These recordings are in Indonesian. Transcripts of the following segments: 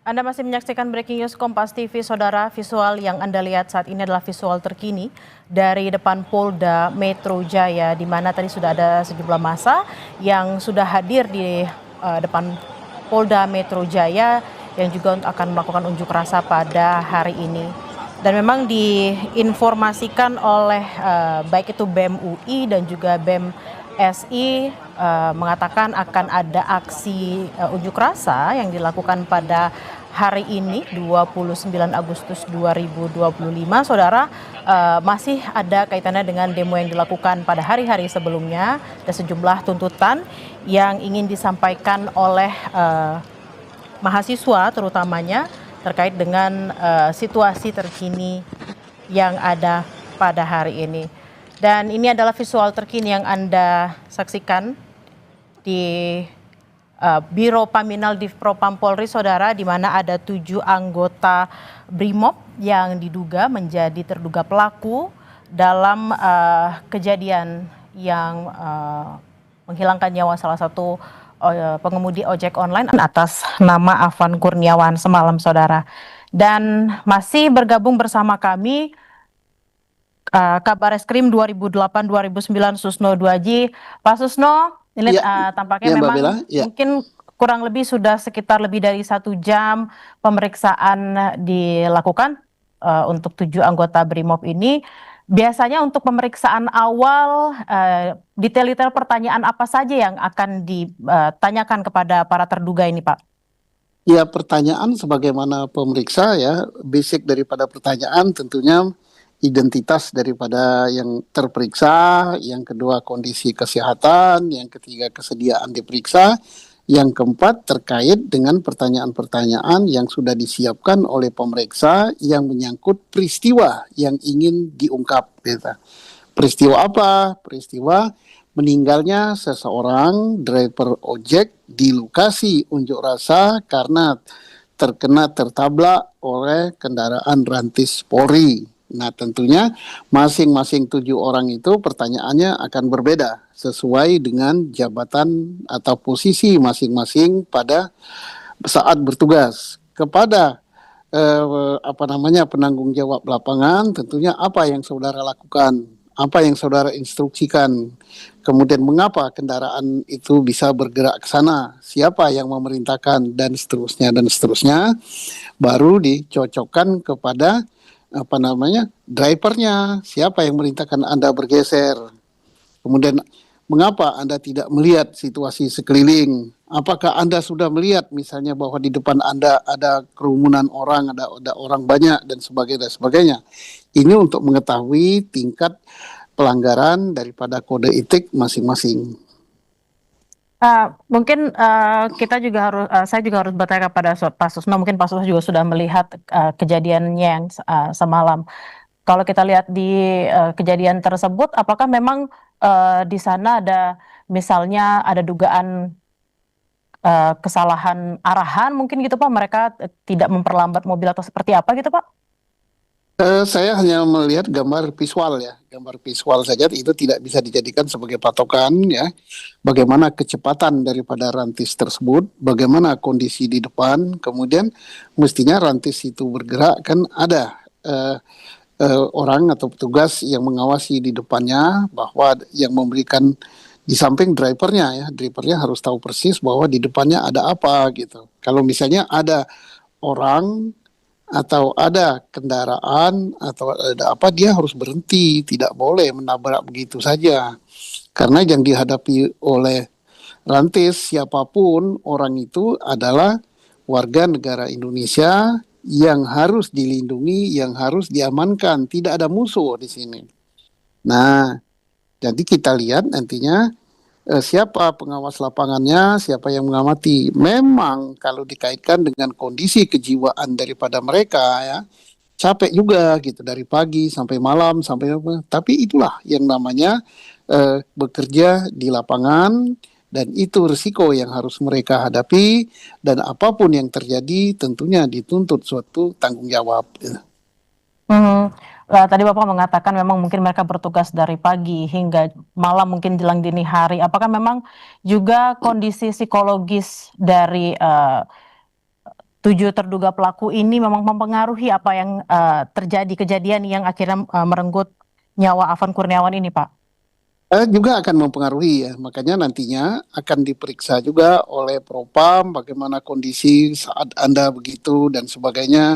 Anda masih menyaksikan Breaking News Kompas TV, Saudara. Visual yang Anda lihat saat ini adalah visual terkini dari depan Polda Metro Jaya, di mana tadi sudah ada sejumlah massa yang sudah hadir di depan Polda Metro Jaya yang juga akan melakukan unjuk rasa pada hari ini. Dan memang diinformasikan oleh baik itu BEM UI dan juga BEM SI mengatakan akan ada aksi unjuk rasa yang dilakukan pada hari ini 29 Agustus 2025, Saudara. Masih ada kaitannya dengan demo yang dilakukan pada hari-hari sebelumnya dan sejumlah tuntutan yang ingin disampaikan oleh mahasiswa terutamanya terkait dengan situasi terkini yang ada pada hari ini. Dan ini adalah visual terkini yang Anda saksikan di Biro Paminal Divpropam Polri, Saudara, di mana ada 7 anggota BRIMOB yang diduga menjadi terduga pelaku dalam kejadian yang menghilangkan nyawa salah satu pengemudi ojek online atas nama Afan Kurniawan semalam, Saudara. Dan masih bergabung bersama kami Kabar Eskrim 2008-2009 Susno Duaji. Pak Susno, ini tampaknya Mbak memang Bella, mungkin kurang lebih sudah sekitar lebih dari 1 jam pemeriksaan dilakukan untuk 7 anggota BRIMOB ini. Biasanya untuk pemeriksaan awal, detail-detail pertanyaan apa saja yang akan ditanyakan kepada para terduga ini, Pak? Ya, pertanyaan sebagaimana pemeriksa ya, basic daripada pertanyaan tentunya identitas daripada yang terperiksa, yang kedua kondisi kesehatan, yang ketiga kesediaan diperiksa, yang keempat terkait dengan pertanyaan-pertanyaan yang sudah disiapkan oleh pemeriksa yang menyangkut peristiwa yang ingin diungkap. Gitu. Peristiwa apa? Peristiwa meninggalnya seseorang driver ojek di lokasi unjuk rasa karena terkena tertabrak oleh kendaraan rantis Polri. Nah, tentunya masing-masing 7 orang itu pertanyaannya akan berbeda sesuai dengan jabatan atau posisi masing-masing pada saat bertugas. Kepada penanggung jawab lapangan, tentunya apa yang saudara lakukan, apa yang saudara instruksikan, kemudian mengapa kendaraan itu bisa bergerak ke sana, siapa yang memerintahkan, dan seterusnya, baru dicocokkan kepada drivernya, siapa yang merintahkan Anda bergeser, kemudian mengapa Anda tidak melihat situasi sekeliling, apakah Anda sudah melihat misalnya bahwa di depan Anda ada kerumunan orang, ada orang banyak dan sebagainya. Ini untuk mengetahui tingkat pelanggaran daripada kode etik masing-masing. Mungkin kita juga harus, saya juga harus bertanya kepada Pak Susno. Mungkin Pak Susno juga sudah melihat kejadiannya yang semalam. Kalau kita lihat di kejadian tersebut, apakah memang di sana ada misalnya ada dugaan kesalahan arahan mungkin gitu, Pak? Mereka tidak memperlambat mobil atau seperti apa gitu, Pak? Saya hanya melihat gambar visual ya, gambar visual saja, itu tidak bisa dijadikan sebagai patokan ya. Bagaimana kecepatan daripada rantis tersebut, bagaimana kondisi di depan, kemudian mestinya rantis itu bergerak, kan ada orang atau petugas yang mengawasi di depannya, bahwa yang memberikan di samping drivernya harus tahu persis bahwa di depannya ada apa gitu. Kalau misalnya ada orang atau ada kendaraan atau ada apa, dia harus berhenti, tidak boleh menabrak begitu saja. Karena yang dihadapi oleh rantis siapapun orang itu adalah warga negara Indonesia yang harus dilindungi, yang harus diamankan, tidak ada musuh di sini. Nah, jadi kita lihat nantinya siapa pengawas lapangannya, siapa yang mengamati. Memang kalau dikaitkan dengan kondisi kejiwaan daripada mereka ya, capek juga gitu dari pagi sampai malam sampai apa. Tapi itulah yang namanya bekerja di lapangan, dan itu risiko yang harus mereka hadapi, dan apapun yang terjadi tentunya dituntut suatu tanggung jawab. Tadi Bapak mengatakan memang mungkin mereka bertugas dari pagi hingga malam, mungkin jelang dini hari. Apakah memang juga kondisi psikologis dari tujuh terduga pelaku ini memang mempengaruhi apa yang terjadi kejadian yang akhirnya merenggut nyawa Afan Kurniawan ini, Pak? Juga akan mempengaruhi ya, makanya nantinya akan diperiksa juga oleh Propam bagaimana kondisi saat Anda begitu dan sebagainya,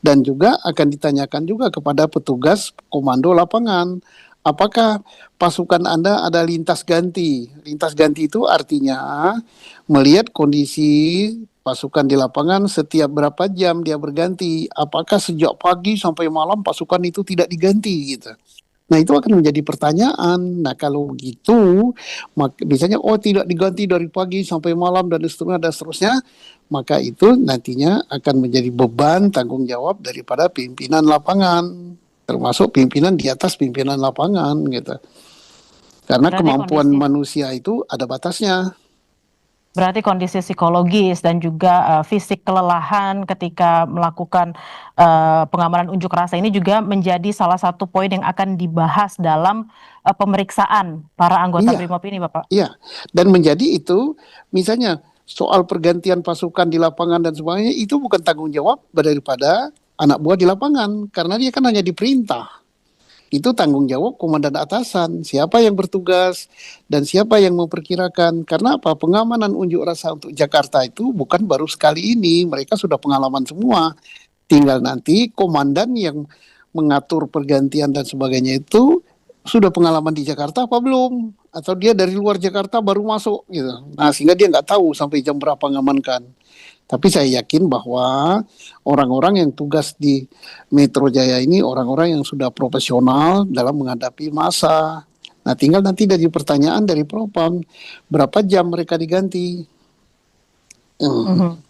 dan juga akan ditanyakan juga kepada petugas komando lapangan, apakah pasukan Anda ada lintas ganti. Lintas ganti itu artinya melihat kondisi pasukan di lapangan setiap berapa jam dia berganti, apakah sejak pagi sampai malam pasukan itu tidak diganti gitu. Nah, itu akan menjadi pertanyaan. Nah, kalau begitu, misalnya, oh tidak diganti dari pagi sampai malam dan seterusnya, maka itu nantinya akan menjadi beban tanggung jawab daripada pimpinan lapangan, termasuk pimpinan di atas pimpinan lapangan, gitu. Karena Berarti kemampuan kondisi manusia itu ada batasnya. Berarti kondisi psikologis dan juga fisik kelelahan ketika melakukan pengamanan unjuk rasa ini juga menjadi salah satu poin yang akan dibahas dalam pemeriksaan para anggota Iya, BRIMOB ini, Bapak. iya. Dan menjadi itu, misalnya soal pergantian pasukan di lapangan dan sebagainya, itu bukan tanggung jawab daripada anak buah di lapangan, karena dia kan hanya diperintah. Itu tanggung jawab komandan atasan, siapa yang bertugas dan siapa yang memperkirakan. Karena apa? Pengamanan unjuk rasa untuk Jakarta itu bukan baru sekali ini, mereka sudah pengalaman semua. Tinggal nanti komandan yang mengatur pergantian dan sebagainya itu sudah pengalaman di Jakarta apa belum? Atau dia dari luar Jakarta baru masuk gitu. Nah, sehingga dia nggak tahu sampai jam berapa ngamankan. Tapi saya yakin bahwa orang-orang yang tugas di Metro Jaya ini orang-orang yang sudah profesional dalam menghadapi massa. Nah, tinggal nanti dari pertanyaan dari Propam, berapa jam mereka diganti? Mhm.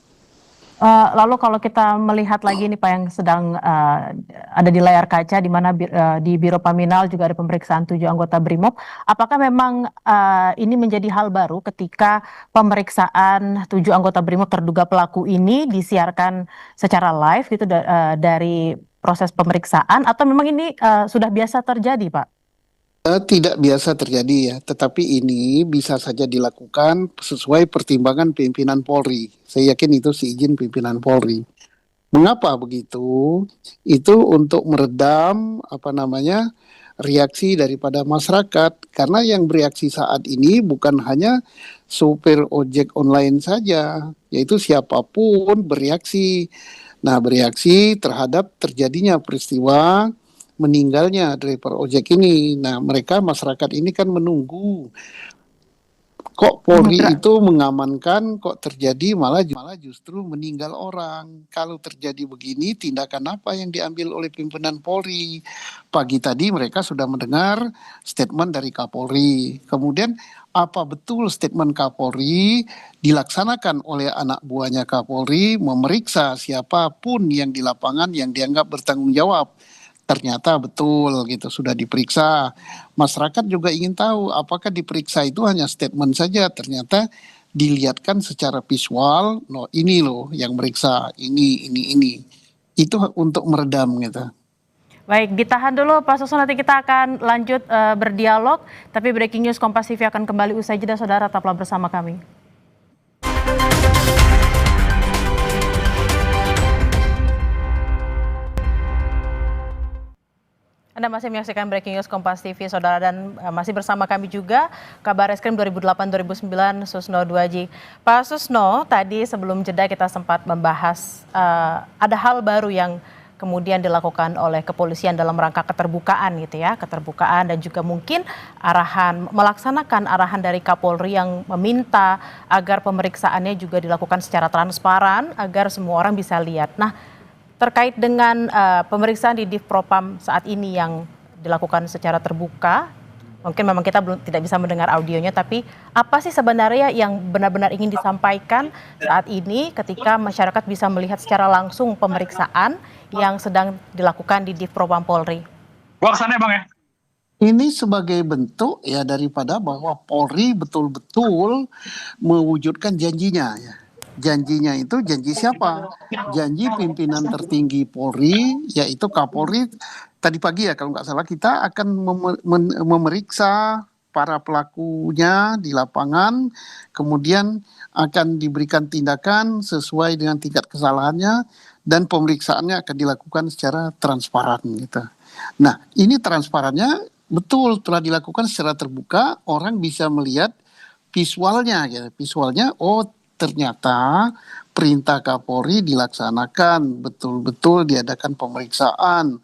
Lalu kalau kita melihat lagi nih Pak yang sedang ada di layar kaca di mana di Biro Paminal juga ada pemeriksaan 7 anggota BRIMOB, apakah memang ini menjadi hal baru ketika pemeriksaan 7 anggota BRIMOB terduga pelaku ini disiarkan secara live gitu dari proses pemeriksaan atau memang ini sudah biasa terjadi, Pak? Tidak biasa terjadi ya, tetapi ini bisa saja dilakukan sesuai pertimbangan pimpinan Polri. Saya yakin itu seizin pimpinan Polri. Mengapa begitu? Itu untuk meredam reaksi daripada masyarakat, karena yang bereaksi saat ini bukan hanya supir ojek online saja, yaitu siapapun bereaksi. Nah, bereaksi terhadap terjadinya peristiwa meninggalnya driver ojek ini. Nah, mereka masyarakat ini kan menunggu. Kok Polri itu mengamankan, kok terjadi malah justru meninggal orang. Kalau terjadi begini, tindakan apa yang diambil oleh pimpinan Polri? Pagi tadi mereka sudah mendengar statement dari Kapolri. Kemudian apa betul statement Kapolri dilaksanakan oleh anak buahnya Kapolri memeriksa siapapun yang di lapangan yang dianggap bertanggung jawab. Ternyata betul gitu, sudah diperiksa. Masyarakat juga ingin tahu apakah diperiksa itu hanya statement saja, ternyata dilihatkan secara visual, no ini loh yang meriksa, ini. Itu untuk meredam gitu. Baik, ditahan dulu Pak Susun, nanti kita akan lanjut berdialog, tapi Breaking News Kompas TV akan kembali usai jeda, saudara tetaplah bersama kami. Anda masih menyaksikan Breaking News Kompas TV, saudara, dan masih bersama kami juga Kabar Reskrim 2008-2009 Susno Duaji. Pak Susno, tadi sebelum jeda kita sempat membahas ada hal baru yang kemudian dilakukan oleh kepolisian dalam rangka keterbukaan gitu ya, keterbukaan dan juga mungkin melaksanakan arahan dari Kapolri yang meminta agar pemeriksaannya juga dilakukan secara transparan agar semua orang bisa lihat. Nah, terkait dengan pemeriksaan di Div Propam saat ini yang dilakukan secara terbuka, mungkin memang kita tidak bisa mendengar audionya, tapi apa sih sebenarnya yang benar-benar ingin disampaikan saat ini ketika masyarakat bisa melihat secara langsung pemeriksaan yang sedang dilakukan di Div Propam Polri? Gua kesana Bang ya. Ini sebagai bentuk ya daripada bahwa Polri betul-betul mewujudkan janjinya ya. Janjinya itu janji siapa? Janji pimpinan tertinggi Polri, yaitu Kapolri. Tadi pagi ya kalau nggak salah kita akan memeriksa para pelakunya di lapangan, kemudian akan diberikan tindakan sesuai dengan tingkat kesalahannya dan pemeriksaannya akan dilakukan secara transparan gitu. Nah, ini transparannya betul telah dilakukan secara terbuka, orang bisa melihat visualnya gitu. Visualnya oh ternyata perintah Kapolri dilaksanakan, betul-betul diadakan pemeriksaan,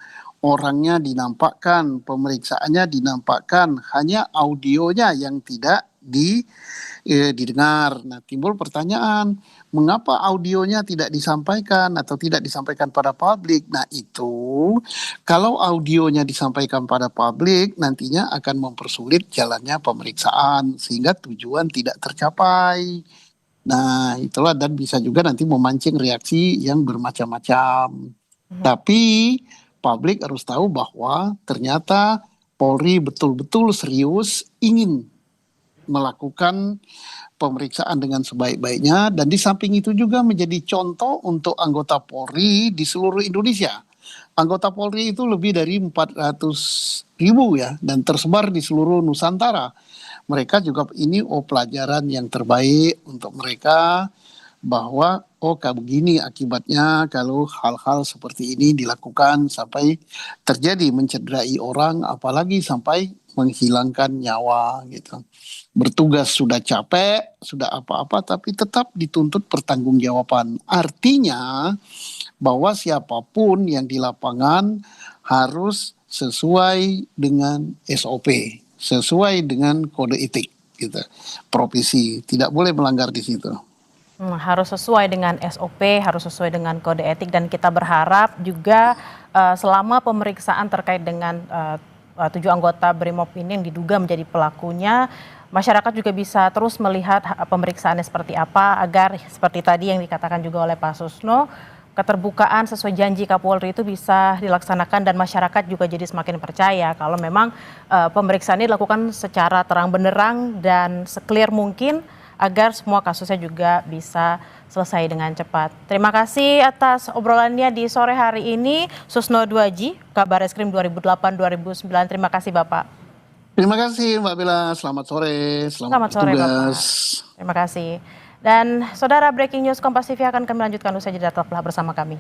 orangnya dinampakkan, pemeriksaannya dinampakkan, hanya audionya yang tidak didengar. Nah, timbul pertanyaan, mengapa audionya tidak disampaikan atau tidak disampaikan pada publik? Nah, itu kalau audionya disampaikan pada publik, nantinya akan mempersulit jalannya pemeriksaan sehingga tujuan tidak tercapai. Nah, itulah dan bisa juga nanti memancing reaksi yang bermacam-macam. Tapi publik harus tahu bahwa ternyata Polri betul-betul serius ingin melakukan pemeriksaan dengan sebaik-baiknya dan di samping itu juga menjadi contoh untuk anggota Polri di seluruh Indonesia. Anggota Polri itu lebih dari 400.000 ya dan tersebar di seluruh Nusantara. Mereka juga ini pelajaran yang terbaik untuk mereka bahwa kayak begini akibatnya kalau hal-hal seperti ini dilakukan sampai terjadi mencederai orang apalagi sampai menghilangkan nyawa gitu. Bertugas sudah capek, sudah apa-apa tapi tetap dituntut pertanggungjawaban. Artinya bahwa siapapun yang di lapangan harus sesuai dengan SOP, sesuai dengan kode etik gitu. Profesi tidak boleh melanggar di situ. Harus sesuai dengan SOP, harus sesuai dengan kode etik dan kita berharap juga selama pemeriksaan terkait dengan 7 anggota BRIMOB ini yang diduga menjadi pelakunya, masyarakat juga bisa terus melihat pemeriksaannya seperti apa agar seperti tadi yang dikatakan juga oleh Pak Susno, keterbukaan sesuai janji Kapolri itu bisa dilaksanakan dan masyarakat juga jadi semakin percaya kalau memang pemeriksaan ini dilakukan secara terang benderang dan se-clear mungkin agar semua kasusnya juga bisa selesai dengan cepat. Terima kasih atas obrolannya di sore hari ini, Susno Duaji, Kabarreskrim 2008-2009. Terima kasih Bapak. Terima kasih Mbak Bella, selamat sore, Selamat selamat sore bertugas. Bapak. Terima kasih. Dan saudara, Breaking News Kompas TV akan kami lanjutkan usai jeda, tetaplah bersama kami.